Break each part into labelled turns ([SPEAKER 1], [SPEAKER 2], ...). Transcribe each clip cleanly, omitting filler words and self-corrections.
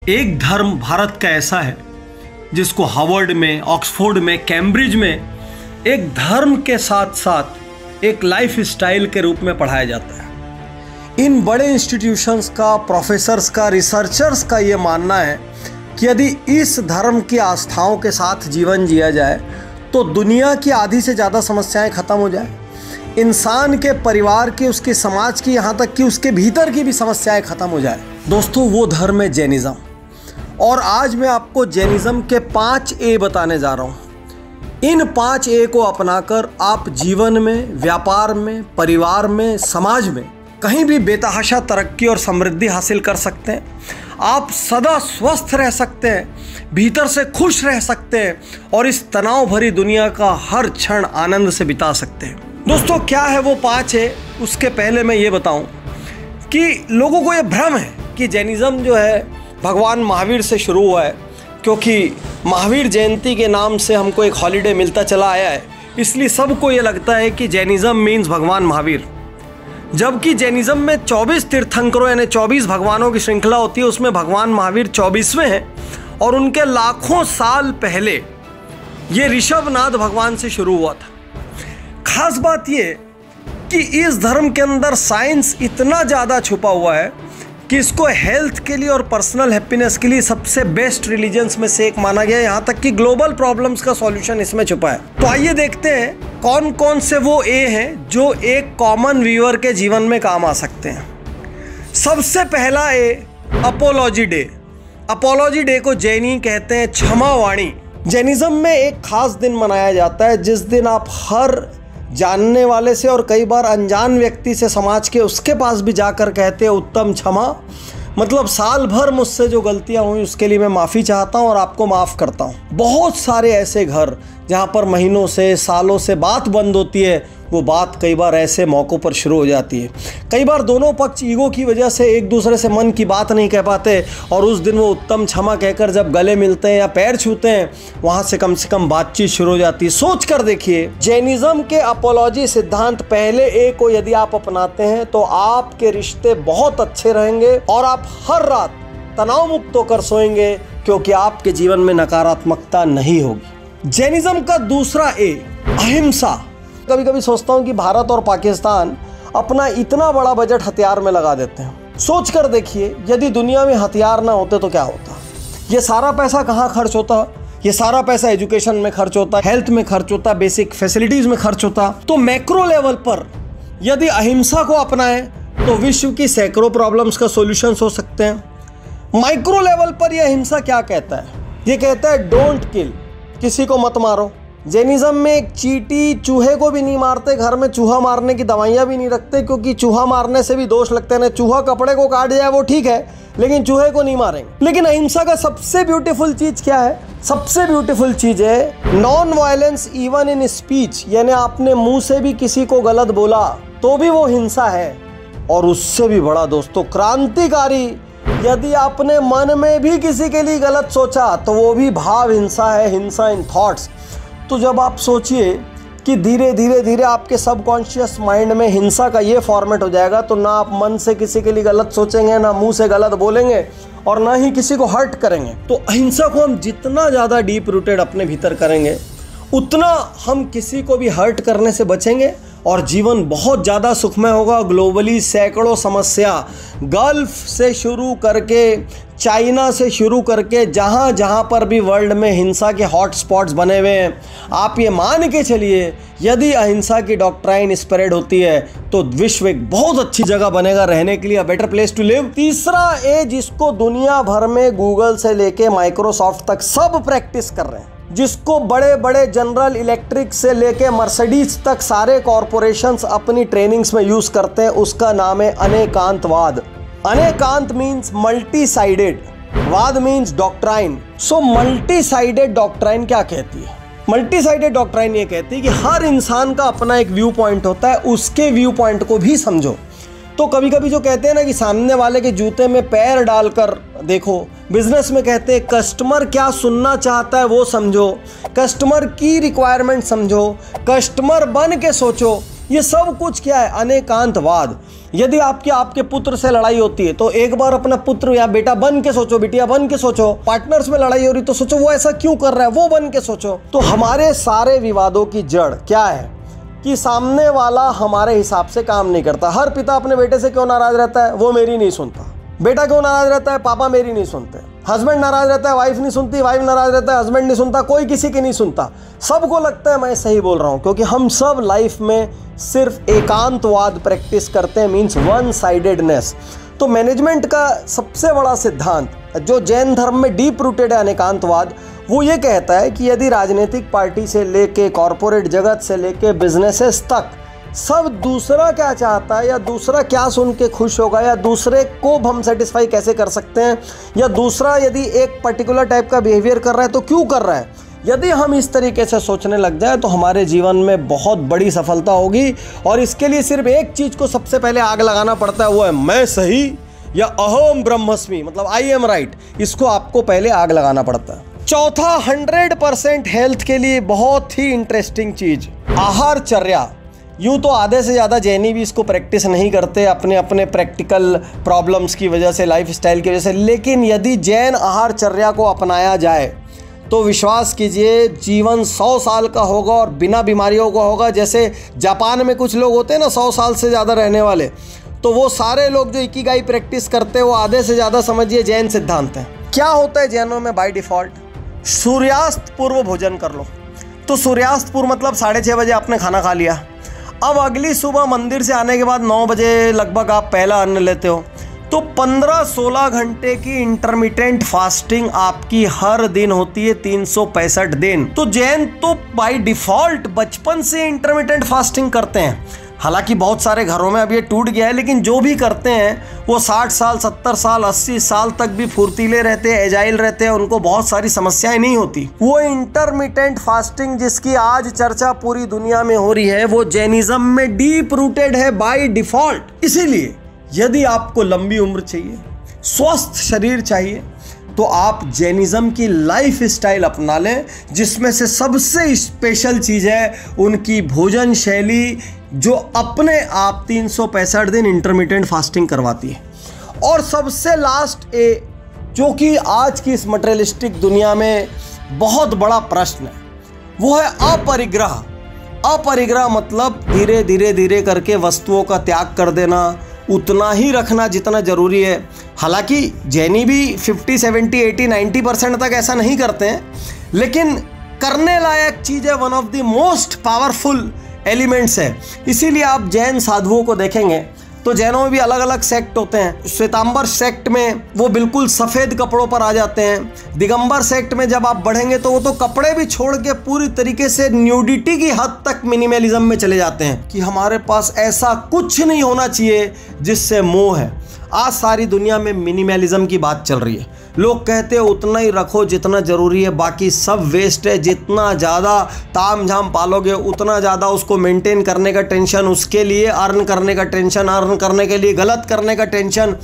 [SPEAKER 1] एक धर्म भारत का ऐसा है जिसको हार्वर्ड में, ऑक्सफोर्ड में, कैम्ब्रिज में एक धर्म के साथ साथ एक लाइफ स्टाइल के रूप में पढ़ाया जाता है। इन बड़े इंस्टीट्यूशंस का, प्रोफेसर्स का, रिसर्चर्स का ये मानना है कि यदि इस धर्म की आस्थाओं के साथ जीवन जिया जाए तो दुनिया की आधी से ज़्यादा समस्याएं खत्म हो जाए, इंसान के परिवार की, उसके समाज की, यहाँ तक कि उसके भीतर की भी समस्याएं खत्म हो जाए। दोस्तों, वो धर्म है जैनिज़्म। और आज मैं आपको जैनिज़्म के 5 ए बताने जा रहा हूँ। इन 5 ए को अपनाकर आप जीवन में, व्यापार में, परिवार में, समाज में कहीं भी बेतहाशा तरक्की और समृद्धि हासिल कर सकते हैं। आप सदा स्वस्थ रह सकते हैं, भीतर से खुश रह सकते हैं और इस तनाव भरी दुनिया का हर क्षण आनंद से बिता सकते हैं। दोस्तों, क्या है वो 5 ए? उसके पहले मैं ये बताऊं कि लोगों को ये भ्रम है कि जैनिज़्म जो है भगवान महावीर से शुरू हुआ है, क्योंकि महावीर जयंती के नाम से हमको एक हॉलीडे मिलता चला आया है, इसलिए सबको ये लगता है कि जैनिज़्म मीन्स भगवान महावीर। जबकि जैनिज़्म में 24 तीर्थंकरों यानी 24 भगवानों की श्रृंखला होती है, उसमें भगवान महावीर 24वें हैं और उनके लाखों साल पहले ये ऋषभनाथ भगवान से शुरू हुआ था। खास बात ये कि इस धर्म के अंदर साइंस इतना ज़्यादा छुपा हुआ है कि इसको हेल्थ के लिए और पर्सनल हैप्पीनेस के लिए सबसे बेस्ट रिलीजन्स में से एक माना गया। यहाँ तक कि ग्लोबल प्रॉब्लम्स का सॉल्यूशन इसमें छुपा है। तो आइए देखते हैं कौन कौन से वो ए हैं जो एक कॉमन व्यूअर के जीवन में काम आ सकते हैं। सबसे पहला ए, अपोलॉजी डे। अपोलॉजी डे को जैनी कहते हैं क्षमावाणी। जैनिज़्म में एक खास दिन मनाया जाता है जिस दिन आप हर जानने वाले से और कई बार अनजान व्यक्ति से समाज के उसके पास भी जाकर कहते हैं उत्तम क्षमा, मतलब साल भर मुझसे जो गलतियां हुई उसके लिए मैं माफ़ी चाहता हूं और आपको माफ़ करता हूं। बहुत सारे ऐसे घर जहां पर महीनों से, सालों से बात बंद होती है, वो बात कई बार ऐसे मौक़ों पर शुरू हो जाती है। कई बार दोनों पक्ष ईगो की वजह से एक दूसरे से मन की बात नहीं कह पाते और उस दिन वो उत्तम क्षमा कहकर जब गले मिलते हैं या पैर छूते हैं, वहाँ से कम बातचीत शुरू हो जाती है। सोच कर देखिए, जैनिज़्म के अपोलॉजी सिद्धांत पहले ए को यदि आप अपनाते हैं तो आपके रिश्ते बहुत अच्छे रहेंगे और आप हर रात तनाव मुक्त होकर सोएंगे, क्योंकि आपके जीवन में नकारात्मकता नहीं होगी। जैनिज़्म का दूसरा ए, अहिंसा। कभी कभी सोचता हूं कि भारत और पाकिस्तान अपना इतना बड़ा बजट हथियार में लगा देते हैं। सोच कर देखिए, यदि दुनिया में हथियार ना होते तो क्या होता? ये सारा पैसा कहाँ खर्च होता? ये सारा पैसा एजुकेशन में खर्च होता, हेल्थ में खर्च होता, बेसिक फैसिलिटीज में खर्च होता। तो मैक्रो लेवल पर यदि अहिंसा को अपनाएं तो विश्व की सैकड़ों प्रॉब्लम्स का सॉल्यूशन हो सकते हैं। माइक्रो लेवल पर यह अहिंसा क्या कहता है? ये कहता है डोंट किल, किसी को मत मारो। जैनिज़्म में एक चींटी चूहे को भी नहीं मारते, घर में चूहा मारने की दवाइयाँ भी नहीं रखते, क्योंकि चूहा मारने से भी दोष लगते हैं। चूहा कपड़े को काट जाए वो ठीक है, लेकिन चूहे को नहीं मारेंगे। लेकिन अहिंसा का सबसे ब्यूटीफुल चीज़ क्या है? सबसे ब्यूटीफुल चीज़ है non violence even in speech, यानी आपने मुंह से भी किसी को गलत बोला तो भी वो हिंसा है। और उससे भी बड़ा दोस्तों, क्रांतिकारी, यदि आपने मन में भी किसी के लिए गलत सोचा तो वो भी भाव हिंसा है, हिंसा इन थॉट्स। तो जब आप सोचिए कि धीरे धीरे आपके सबकॉन्शियस माइंड में हिंसा का ये फॉर्मेट हो जाएगा, तो ना आप मन से किसी के लिए गलत सोचेंगे, ना मुंह से गलत बोलेंगे और ना ही किसी को हर्ट करेंगे। तो अहिंसा को हम जितना ज़्यादा डीप रूटेड अपने भीतर करेंगे, उतना हम किसी को भी हर्ट करने से बचेंगे और जीवन बहुत ज़्यादा सुखमय होगा। ग्लोबली सैकड़ों समस्या, गल्फ से शुरू करके, चाइना से शुरू करके, जहाँ जहाँ पर भी वर्ल्ड में हिंसा के हॉट स्पॉट्स बने हुए हैं, आप ये मान के चलिए यदि अहिंसा की डॉक्ट्राइन स्प्रेड होती है तो विश्व एक बहुत अच्छी जगह बनेगा रहने के लिए, a better place to live. तीसरा ए, जिसको दुनिया भर में गूगल से लेके माइक्रोसॉफ्ट तक सब प्रैक्टिस कर रहे हैं, जिसको बड़े बड़े जनरल इलेक्ट्रिक से लेके मर्सिडीज तक सारे कॉरपोरेशंस अपनी ट्रेनिंग्स में यूज करते हैं, उसका नाम है अनेकांतवाद। अनेकांत मीन्स मल्टी साइडेड, वाद means doctrine. So multi sided doctrine क्या कहती है? मल्टी साइडेड डॉक्ट्राइन ये कहती है कि हर इंसान का अपना एक व्यू पॉइंट होता है, उसके व्यू पॉइंट को भी समझो। तो कभी कभी जो कहते हैं ना कि सामने वाले के जूते में पैर डालकर देखो, बिजनेस में कहते हैं कस्टमर क्या सुनना चाहता है वो समझो, कस्टमर की रिक्वायरमेंट समझो, कस्टमर बन के सोचो। ये सब कुछ क्या है? अनेकांतवाद। यदि आपके पुत्र से लड़ाई होती है तो एक बार अपना पुत्र या बेटा बन के सोचो, बिटिया बन के सोचो। पार्टनर्स में लड़ाई हो रही तो सोचो वो ऐसा क्यों कर रहा है, वो बन के सोचो। तो हमारे सारे विवादों की जड़ क्या है कि सामने वाला हमारे हिसाब से काम नहीं करता। हर पिता अपने बेटे से क्यों नाराज रहता है, वो मेरी नहीं सुनता। बेटा क्यों नाराज रहता है, पापा मेरी नहीं सुनते। हस्बैंड नाराज रहता है, वाइफ नहीं सुनती। वाइफ नाराज रहता है, हस्बैंड नहीं सुनता। कोई किसी की नहीं सुनता। सबको लगता है मैं सही बोल रहा हूं, क्योंकि हम सब लाइफ में सिर्फ एकांतवाद प्रैक्टिस करते हैं, मीन्स वन साइडेडनेस। तो मैनेजमेंट का सबसे बड़ा सिद्धांत जो जैन धर्म में डीप रूटेड है, अनेकांतवाद, वो ये कहता है कि यदि राजनीतिक पार्टी से लेके कॉरपोरेट जगत से लेके बिजनेसेस तक सब दूसरा क्या चाहता है या दूसरा क्या सुन के खुश होगा या दूसरे को हम सेटिस्फाई कैसे कर सकते हैं, या दूसरा यदि एक पर्टिकुलर टाइप का बिहेवियर कर रहा है तो क्यों कर रहा है, यदि हम इस तरीके से सोचने लग जाए तो हमारे जीवन में बहुत बड़ी सफलता होगी। और इसके लिए सिर्फ एक चीज़ को सबसे पहले आग लगाना पड़ता है, वो है मैं सही या अहम ब्रह्मस्मि, मतलब आई एम राइट। इसको आपको पहले आग लगाना पड़ता है। चौथा 100% हेल्थ के लिए बहुत ही इंटरेस्टिंग चीज़, आहारचर्या। यूँ तो आधे से ज़्यादा जैनी भी इसको प्रैक्टिस नहीं करते अपने अपने प्रैक्टिकल प्रॉब्लम्स की वजह से, लाइफ स्टाइल की वजह से। लेकिन यदि जैन आहारचर्या को अपनाया जाए तो विश्वास कीजिए जीवन 100 साल का होगा और बिना बीमारियों का होगा। जैसे जापान में कुछ लोग होते हैं ना 100 साल से ज़्यादा रहने वाले, तो वो सारे लोग जो इकिगाई प्रैक्टिस करते हैं वो आधे से ज़्यादा समझिए जैन सिद्धांत है। क्या होता है जैनों में बाय डिफ़ॉल्ट, सूर्यास्त पूर्व भोजन कर लो। तो सूर्यास्त पूर्व मतलब 6:30 बजे आपने खाना खा लिया। अब अगली सुबह मंदिर से आने के बाद 9 बजे लगभग आप पहला अन्न लेते हो। तो 15-16 घंटे की इंटरमिटेंट फास्टिंग आपकी हर दिन होती है, 365 दिन। तो जैन तो बाय डिफॉल्ट बचपन से इंटरमिटेंट फास्टिंग करते हैं। हालांकि बहुत सारे घरों में अब ये टूट गया है, लेकिन जो भी करते हैं वो 60 साल 70 साल 80 साल तक भी फुर्तीले रहते हैं, एजाइल रहते हैं, उनको बहुत सारी समस्याएं नहीं होती। वो इंटरमिटेंट फास्टिंग जिसकी आज चर्चा पूरी दुनिया में हो रही है वो जैनिज्म में डीप रूटेड है बाय डिफॉल्ट। इसीलिए यदि आपको लंबी उम्र चाहिए, स्वस्थ शरीर चाहिए, तो आप जैनिज्म की लाइफ स्टाइल अपना लें, जिसमें से सबसे स्पेशल चीज़ है उनकी भोजन शैली जो अपने आप 365 दिन इंटरमिटेंट फास्टिंग करवाती है। और सबसे लास्ट जो कि आज की इस मटेरियलिस्टिक दुनिया में बहुत बड़ा प्रश्न है, वो है अपरिग्रह। अपरिग्रह मतलब धीरे धीरे धीरे करके वस्तुओं का त्याग कर देना, उतना ही रखना जितना ज़रूरी है। हालांकि जैनी भी 50, 70, 80, 90% तक ऐसा नहीं करते हैं, लेकिन करने लायक चीज़ है, one of the most powerful elements है। इसीलिए आप जैन साधुओं को देखेंगे तो जैनों में भी अलग अलग सेक्ट होते हैं। श्वेतांबर सेक्ट में वो बिल्कुल सफ़ेद कपड़ों पर आ जाते हैं। दिगंबर सेक्ट में जब आप बढ़ेंगे तो वो तो कपड़े भी छोड़ के पूरी तरीके से न्यूडिटी की हद तक मिनिमलिज्म में चले जाते हैं कि हमारे पास ऐसा कुछ नहीं होना चाहिए जिससे मोह है। आज सारी दुनिया में मिनिमलिज्म की बात चल रही है। लोग कहते हैं उतना ही रखो जितना ज़रूरी है, बाकी सब वेस्ट है। जितना ज़्यादा ताम झाम पालोगे उतना ज़्यादा उसको मेंटेन करने का टेंशन, उसके लिए अर्न करने का टेंशन, अर्न करने के लिए गलत करने का टेंशन।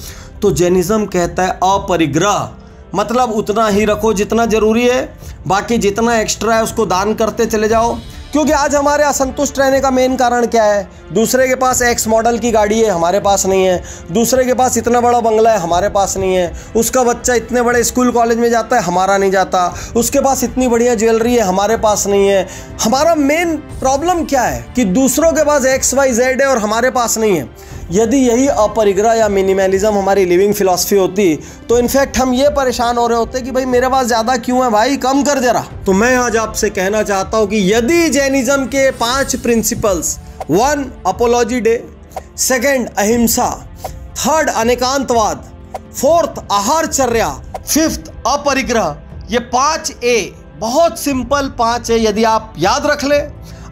[SPEAKER 1] तो जैनिज्म कहता है अपरिग्रह मतलब उतना ही रखो जितना ज़रूरी है, बाकी जितना एक्स्ट्रा है उसको दान करते चले जाओ। क्योंकि आज हमारे असंतुष्ट रहने का मेन कारण क्या है, दूसरे के पास एक्स मॉडल की गाड़ी है, हमारे पास नहीं है। दूसरे के पास इतना बड़ा बंगला है, हमारे पास नहीं है। उसका बच्चा इतने बड़े स्कूल कॉलेज में जाता है, हमारा नहीं जाता। उसके पास इतनी बढ़िया ज्वेलरी है, हमारे पास नहीं है। हमारा मेन प्रॉब्लम क्या है कि दूसरों के पास XYZ है और हमारे पास नहीं है। यदि यही अपरिग्रह या मिनिमलिज्म हमारी लिविंग फिलॉसफी होती तो इनफैक्ट हम ये परेशान हो रहे होते कि भाई मेरे पास ज़्यादा क्यों है, भाई कम कर जरा। तो मैं आज आपसे कहना चाहता हूँ कि यदि जैनिज्म के 5 प्रिंसिपल्स, 1 अपोलॉजी डे, 2 अहिंसा, 3 अनेकांतवाद, 4 आहारचर्या, 5 अपरिग्रह, ये 5A बहुत सिंपल 5 है। यदि आप याद रख ले,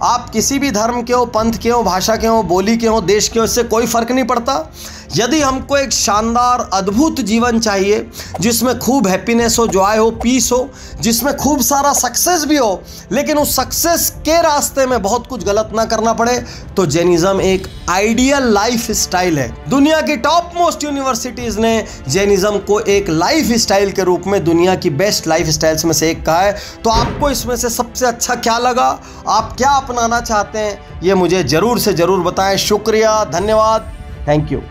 [SPEAKER 1] आप किसी भी धर्म के हो, पंथ के हो, भाषा के हो, बोली के हो, देश के हो, इससे कोई फर्क नहीं पड़ता। यदि हमको एक शानदार अद्भुत जीवन चाहिए जिसमें खूब हैप्पीनेस हो, जॉय हो, पीस हो, जिसमें खूब सारा सक्सेस भी हो, लेकिन उस सक्सेस के रास्ते में बहुत कुछ गलत ना करना पड़े, तो जैनिज्म एक आइडियल लाइफ स्टाइल है। दुनिया की टॉप मोस्ट यूनिवर्सिटीज़ ने जैनिज्म को एक लाइफ स्टाइल के रूप में दुनिया की बेस्ट लाइफ स्टाइल्स में से एक कहा है। तो आपको इसमें से सबसे अच्छा क्या लगा, आप क्या अपनाना चाहते हैं, ये मुझे ज़रूर से ज़रूर बताएं। शुक्रिया, धन्यवाद। Thank you.